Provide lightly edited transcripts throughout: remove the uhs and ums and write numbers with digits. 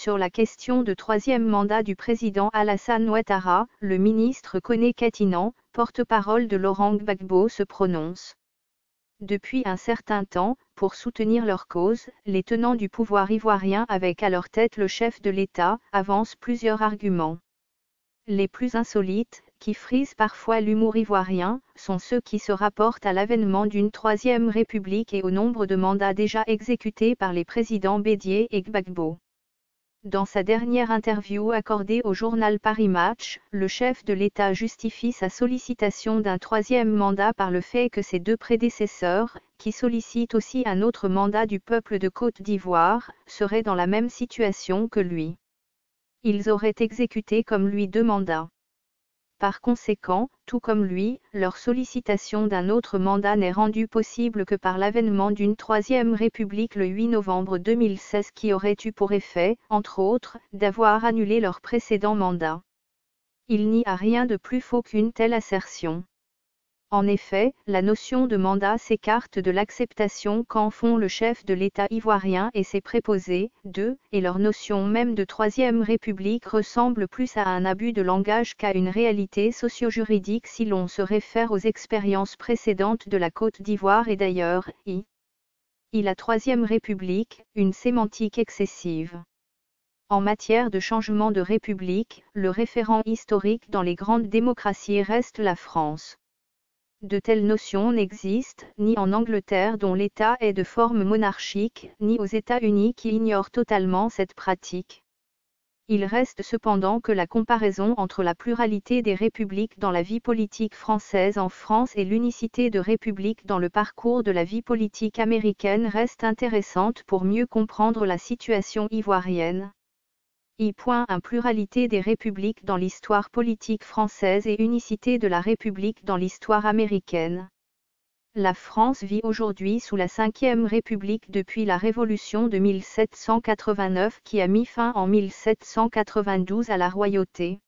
sur la question de troisième mandat du président Alassane Ouattara, le ministre Koné Katinan, porte-parole de Laurent Gbagbo, se prononce. Depuis un certain temps, pour soutenir leur cause, les tenants du pouvoir ivoirien avec à leur tête le chef de l'État, avancent plusieurs arguments. Les plus insolites, qui frisent parfois l'humour ivoirien, sont ceux qui se rapportent à l'avènement d'une troisième république et au nombre de mandats déjà exécutés par les présidents Bédié et Gbagbo. Dans sa dernière interview accordée au journal Paris Match, le chef de l'État justifie sa sollicitation d'un troisième mandat par le fait que ses deux prédécesseurs, qui sollicitent aussi un autre mandat du peuple de Côte d'Ivoire, seraient dans la même situation que lui. Ils auraient exécuté comme lui 2 mandats. Par conséquent, tout comme lui, leur sollicitation d'un autre mandat n'est rendue possible que par l'avènement d'une troisième république le 8 novembre 2016 qui aurait eu pour effet, entre autres, d'avoir annulé leur précédent mandat. Il n'y a rien de plus faux qu'une telle assertion. En effet, la notion de mandat s'écarte de l'acceptation qu'en font le chef de l'État ivoirien et ses préposés, et leur notion même de troisième république ressemble plus à un abus de langage qu'à une réalité socio-juridique si l'on se réfère aux expériences précédentes de la Côte d'Ivoire et d'ailleurs, la troisième république, une sémantique excessive. En matière de changement de république, le référent historique dans les grandes démocraties reste la France. De telles notions n'existent ni en Angleterre dont l'État est de forme monarchique, ni aux États-Unis qui ignorent totalement cette pratique. Il reste cependant que la comparaison entre la pluralité des républiques dans la vie politique française en France et l'unicité de républiques dans le parcours de la vie politique américaine reste intéressante pour mieux comprendre la situation ivoirienne. Pluralité des républiques dans l'histoire politique française et unicité de la République dans l'histoire américaine. La France vit aujourd'hui sous la Ve République depuis la Révolution de 1789 qui a mis fin en 1792 à la royauté.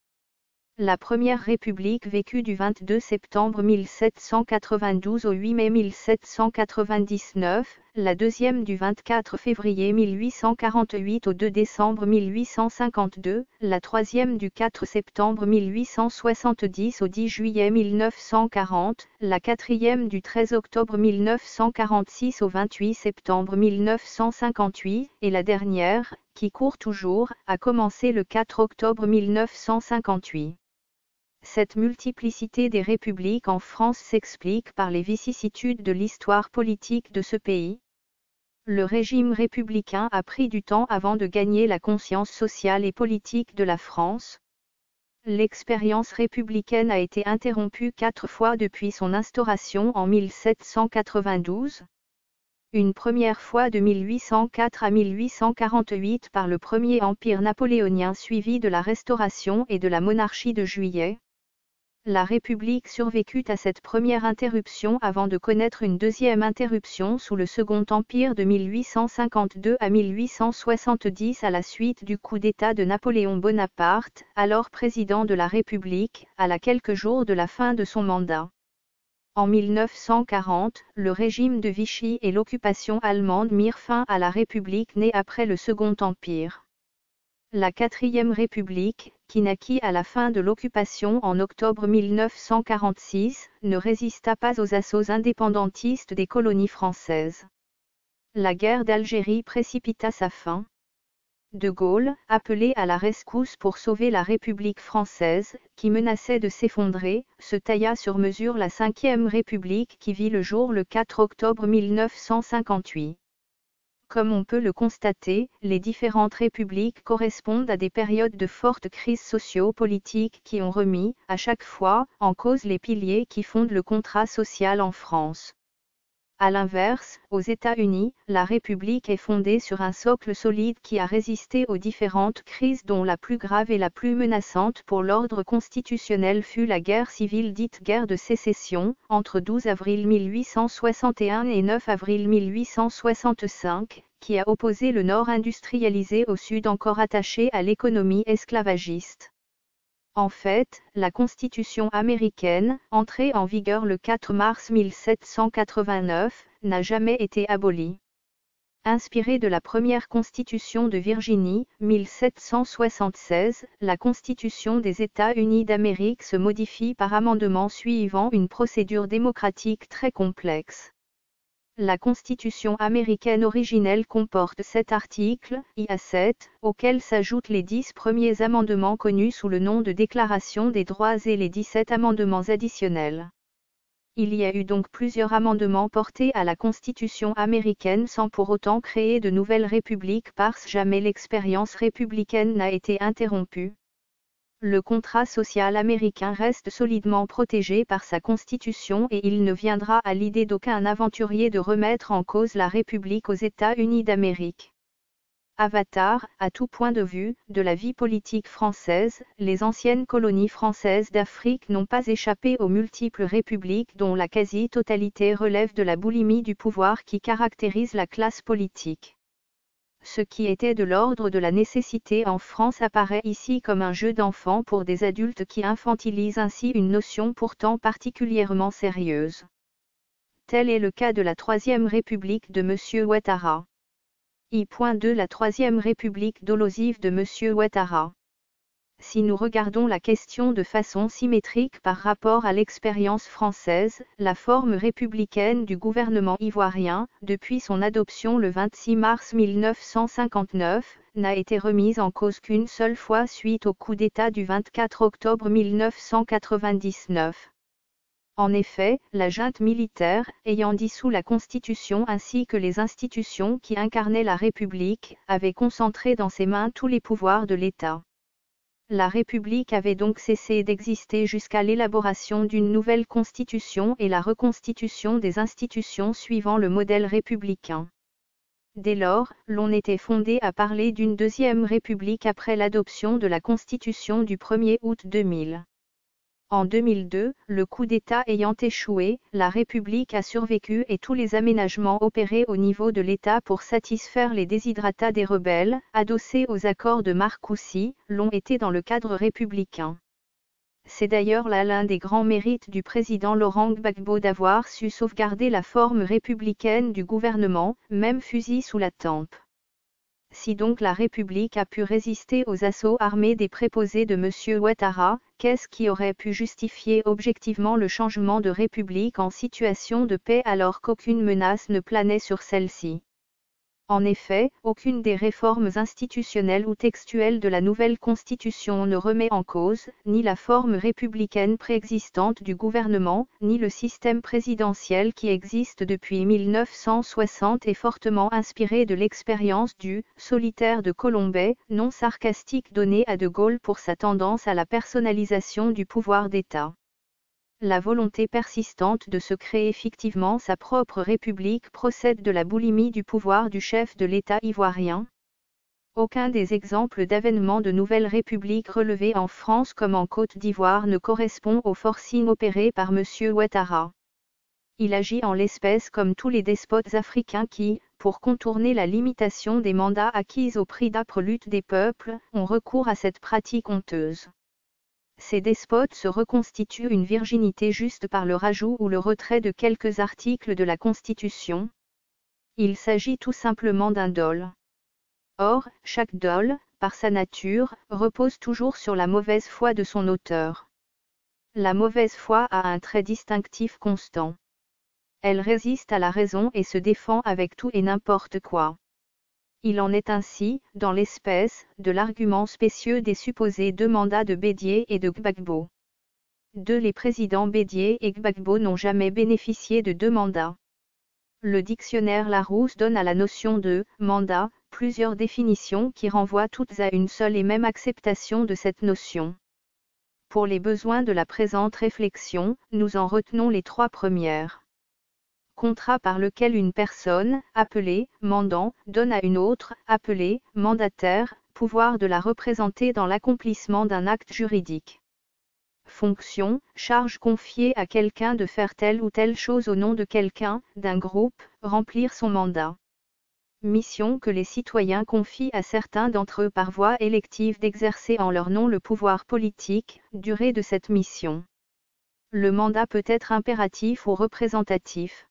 La Première République vécut du 22 septembre 1792 au 8 mai 1799, la Deuxième du 24 février 1848 au 2 décembre 1852, la Troisième du 4 septembre 1870 au 10 juillet 1940, la Quatrième du 13 octobre 1946 au 28 septembre 1958, et la dernière, qui court toujours, a commencé le 4 octobre 1958. Cette multiplicité des républiques en France s'explique par les vicissitudes de l'histoire politique de ce pays. Le régime républicain a pris du temps avant de gagner la conscience sociale et politique de la France. L'expérience républicaine a été interrompue 4 fois depuis son instauration en 1792. Une première fois de 1804 à 1848 par le premier empire napoléonien suivi de la Restauration et de la monarchie de Juillet. La République survécut à cette première interruption avant de connaître une deuxième interruption sous le Second Empire de 1852 à 1870 à la suite du coup d'État de Napoléon Bonaparte, alors président de la République, à quelques jours de la fin de son mandat. En 1940, le régime de Vichy et l'occupation allemande mirent fin à la République née après le Second Empire. La Quatrième République, qui naquit à la fin de l'occupation en octobre 1946, ne résista pas aux assauts indépendantistes des colonies françaises. La guerre d'Algérie précipita sa fin. De Gaulle, appelé à la rescousse pour sauver la République française, qui menaçait de s'effondrer, se tailla sur mesure la Cinquième République qui vit le jour le 4 octobre 1958. Comme on peut le constater, les différentes républiques correspondent à des périodes de fortes crises socio-politiques qui ont remis, à chaque fois, en cause les piliers qui fondent le contrat social en France. À l'inverse, aux États-Unis, la République est fondée sur un socle solide qui a résisté aux différentes crises dont la plus grave et la plus menaçante pour l'ordre constitutionnel fut la guerre civile dite guerre de sécession, entre 12 avril 1861 et 9 avril 1865, qui a opposé le Nord industrialisé au Sud encore attaché à l'économie esclavagiste. En fait, la Constitution américaine, entrée en vigueur le 4 mars 1789, n'a jamais été abolie. Inspirée de la première Constitution de Virginie, 1776, la Constitution des États-Unis d'Amérique se modifie par amendement suivant une procédure démocratique très complexe. La Constitution américaine originelle comporte 7 articles, IA 7, auxquels s'ajoutent les 10 premiers amendements connus sous le nom de Déclaration des droits et les 17 amendements additionnels. Il y a eu donc plusieurs amendements portés à la Constitution américaine sans pour autant créer de nouvelles républiques parce jamais l'expérience républicaine n'a été interrompue. Le contrat social américain reste solidement protégé par sa Constitution et il ne viendra à l'idée d'aucun aventurier de remettre en cause la République aux États-Unis d'Amérique. Avatar, à tout point de vue, de la vie politique française, les anciennes colonies françaises d'Afrique n'ont pas échappé aux multiples républiques dont la quasi-totalité relève de la boulimie du pouvoir qui caractérise la classe politique. Ce qui était de l'ordre de la nécessité en France apparaît ici comme un jeu d'enfant pour des adultes qui infantilisent ainsi une notion pourtant particulièrement sérieuse. Tel est le cas de la Troisième République de M. Ouattara. I.2 La Troisième République dolosive de M. Ouattara. Si nous regardons la question de façon symétrique par rapport à l'expérience française, la forme républicaine du gouvernement ivoirien, depuis son adoption le 26 mars 1959, n'a été remise en cause qu'une seule fois suite au coup d'État du 24 octobre 1999. En effet, la junte militaire, ayant dissous la Constitution ainsi que les institutions qui incarnaient la République, avait concentré dans ses mains tous les pouvoirs de l'État. La République avait donc cessé d'exister jusqu'à l'élaboration d'une nouvelle Constitution et la reconstitution des institutions suivant le modèle républicain. Dès lors, l'on était fondé à parler d'une deuxième République après l'adoption de la Constitution du 1er août 2000. En 2002, le coup d'État ayant échoué, la République a survécu et tous les aménagements opérés au niveau de l'État pour satisfaire les desiderata des rebelles, adossés aux accords de Marcoussis, l'ont été dans le cadre républicain. C'est d'ailleurs là l'un des grands mérites du président Laurent Gbagbo d'avoir su sauvegarder la forme républicaine du gouvernement, même fusil sous la tempe. Si donc la République a pu résister aux assauts armés des préposés de M. Ouattara, qu'est-ce qui aurait pu justifier objectivement le changement de République en situation de paix alors qu'aucune menace ne planait sur celle-ci? En effet, aucune des réformes institutionnelles ou textuelles de la nouvelle Constitution ne remet en cause, ni la forme républicaine préexistante du gouvernement, ni le système présidentiel qui existe depuis 1960 et fortement inspiré de l'expérience du « solitaire de Colombey », nom sarcastique donné à De Gaulle pour sa tendance à la personnalisation du pouvoir d'État. La volonté persistante de se créer fictivement sa propre république procède de la boulimie du pouvoir du chef de l'État ivoirien. Aucun des exemples d'avènement de nouvelles républiques relevés en France comme en Côte d'Ivoire ne correspond au forcing opéré par M. Ouattara. Il agit en l'espèce comme tous les despotes africains qui, pour contourner la limitation des mandats acquis au prix d'âpres luttes des peuples, ont recours à cette pratique honteuse. Ces despotes se reconstituent une virginité juste par le rajout ou le retrait de quelques articles de la Constitution. Il s'agit tout simplement d'un dol. Or, chaque dol, par sa nature, repose toujours sur la mauvaise foi de son auteur. La mauvaise foi a un trait distinctif constant. Elle résiste à la raison et se défend avec tout et n'importe quoi. Il en est ainsi, dans l'espèce, de l'argument spécieux des supposés 2 mandats de Bédier et de Gbagbo. Les présidents Bédier et Gbagbo n'ont jamais bénéficié de 2 mandats. Le dictionnaire Larousse donne à la notion de « mandat » plusieurs définitions qui renvoient toutes à une seule et même acceptation de cette notion. Pour les besoins de la présente réflexion, nous en retenons les 3 premières. Contrat par lequel une personne, appelée mandant, donne à une autre, appelée mandataire, pouvoir de la représenter dans l'accomplissement d'un acte juridique. Fonction, charge confiée à quelqu'un de faire telle ou telle chose au nom de quelqu'un, d'un groupe, remplir son mandat. Mission que les citoyens confient à certains d'entre eux par voie élective d'exercer en leur nom le pouvoir politique, durée de cette mission. Le mandat peut être impératif ou représentatif.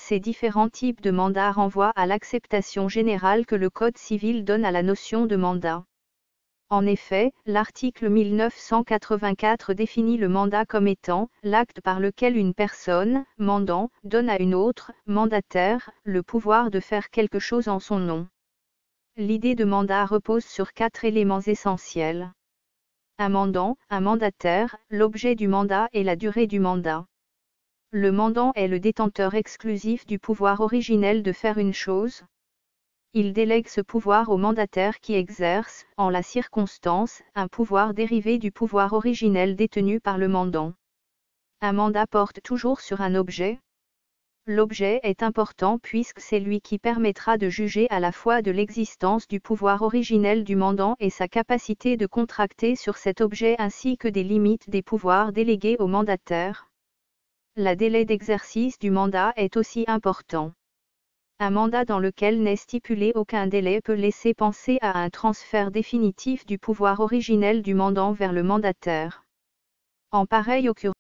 ces différents types de mandats renvoient à l'acceptation générale que le Code civil donne à la notion de mandat. En effet, l'article 1984 définit le mandat comme étant « l'acte par lequel une personne, mandant, donne à une autre, mandataire, le pouvoir de faire quelque chose en son nom ». L'idée de mandat repose sur 4 éléments essentiels. Un mandant, un mandataire, l'objet du mandat et la durée du mandat. Le mandant est le détenteur exclusif du pouvoir originel de faire une chose. Il délègue ce pouvoir au mandataire qui exerce, en la circonstance, un pouvoir dérivé du pouvoir originel détenu par le mandant. Un mandat porte toujours sur un objet. L'objet est important puisque c'est lui qui permettra de juger à la fois de l'existence du pouvoir originel du mandant et sa capacité de contracter sur cet objet ainsi que des limites des pouvoirs délégués au mandataire. Le délai d'exercice du mandat est aussi important. Un mandat dans lequel n'est stipulé aucun délai peut laisser penser à un transfert définitif du pouvoir originel du mandant vers le mandataire. En pareille occurrence,